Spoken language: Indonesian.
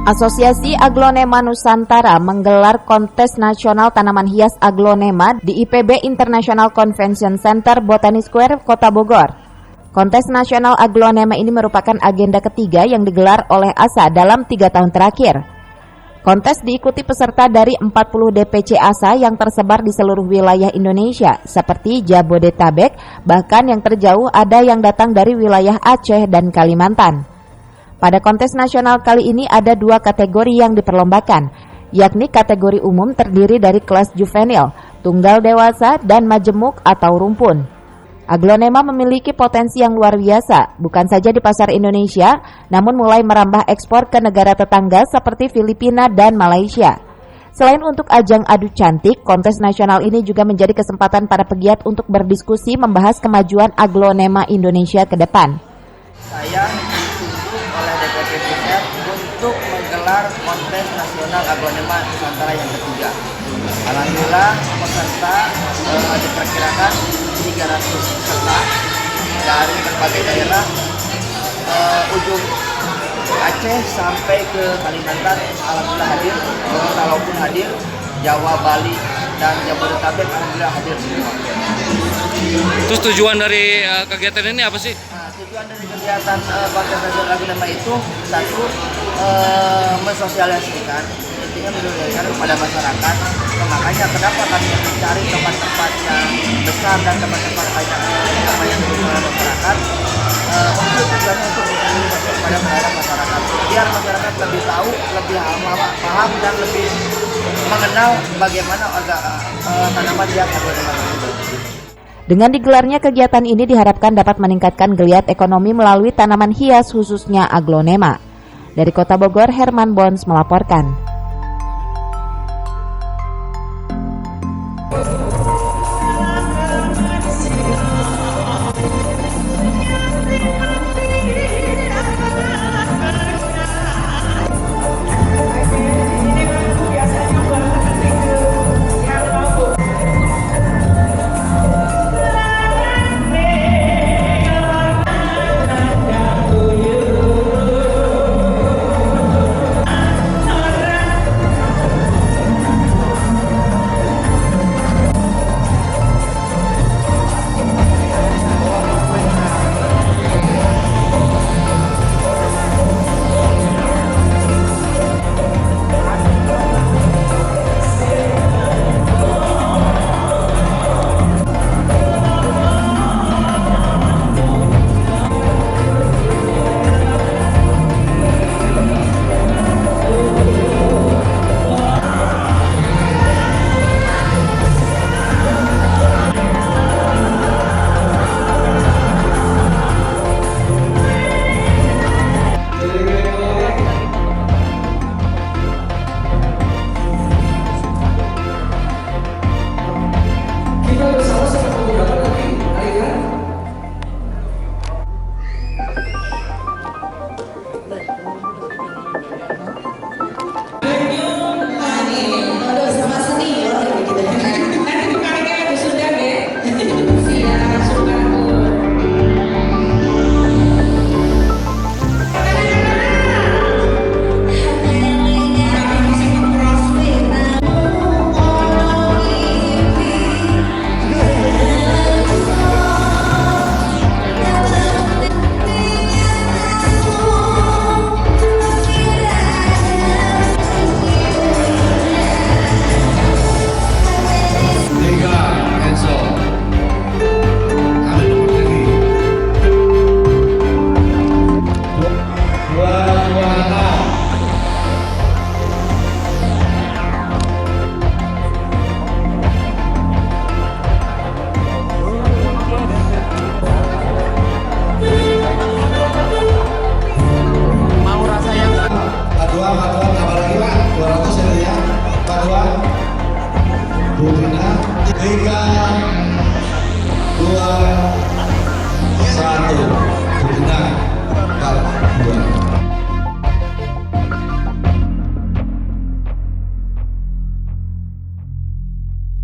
Asosiasi Aglonema Nusantara menggelar kontes nasional tanaman hias aglonema di IPB International Convention Center Botani Square, Kota Bogor. Kontes nasional aglonema ini merupakan agenda ketiga yang digelar oleh ASA dalam 3 tahun terakhir. Kontes diikuti peserta dari 40 DPC ASA yang tersebar di seluruh wilayah Indonesia, seperti Jabodetabek, bahkan yang terjauh ada yang datang dari wilayah Aceh dan Kalimantan. Pada kontes nasional kali ini ada 2 kategori yang diperlombakan, yakni kategori umum terdiri dari kelas juvenil, tunggal dewasa, dan majemuk atau rumpun. Aglonema memiliki potensi yang luar biasa, bukan saja di pasar Indonesia, namun mulai merambah ekspor ke negara tetangga seperti Filipina dan Malaysia. Selain untuk ajang adu cantik, kontes nasional ini juga menjadi kesempatan para pegiat untuk berdiskusi membahas kemajuan aglonema Indonesia ke depan. Saya dituntut oleh DPP Pusat untuk menggelar kontes nasional aglonema Nusantara yang ketiga. Alhamdulillah peserta diperkirakan 300 peserta dari berbagai daerah, ujung Aceh sampai ke Kalimantan. Alhamdulillah hadir, Gorontalo pun hadir, Jawa, Bali, dan Jabodetabek alhamdulillah hadir semua. Terus tujuan dari kegiatan ini apa sih? Tujuan dari kegiatan kontes nasional aglonema itu satu, mensosialisasikan, intinya menunjukkan kepada masyarakat. Makanya kenapa kami mencari tempat-tempat yang besar dan tempat-tempat yang dibutuhkan masyarakat, untuk tujuannya untuk mengedukasi kepada masyarakat, biar masyarakat lebih tahu, lebih paham dan lebih mengenal bagaimana tanaman hias aglonema tersebut. Dengan digelarnya kegiatan ini diharapkan dapat meningkatkan geliat ekonomi melalui tanaman hias khususnya aglonema. Dari Kota Bogor, Herman Bons melaporkan. Putrina,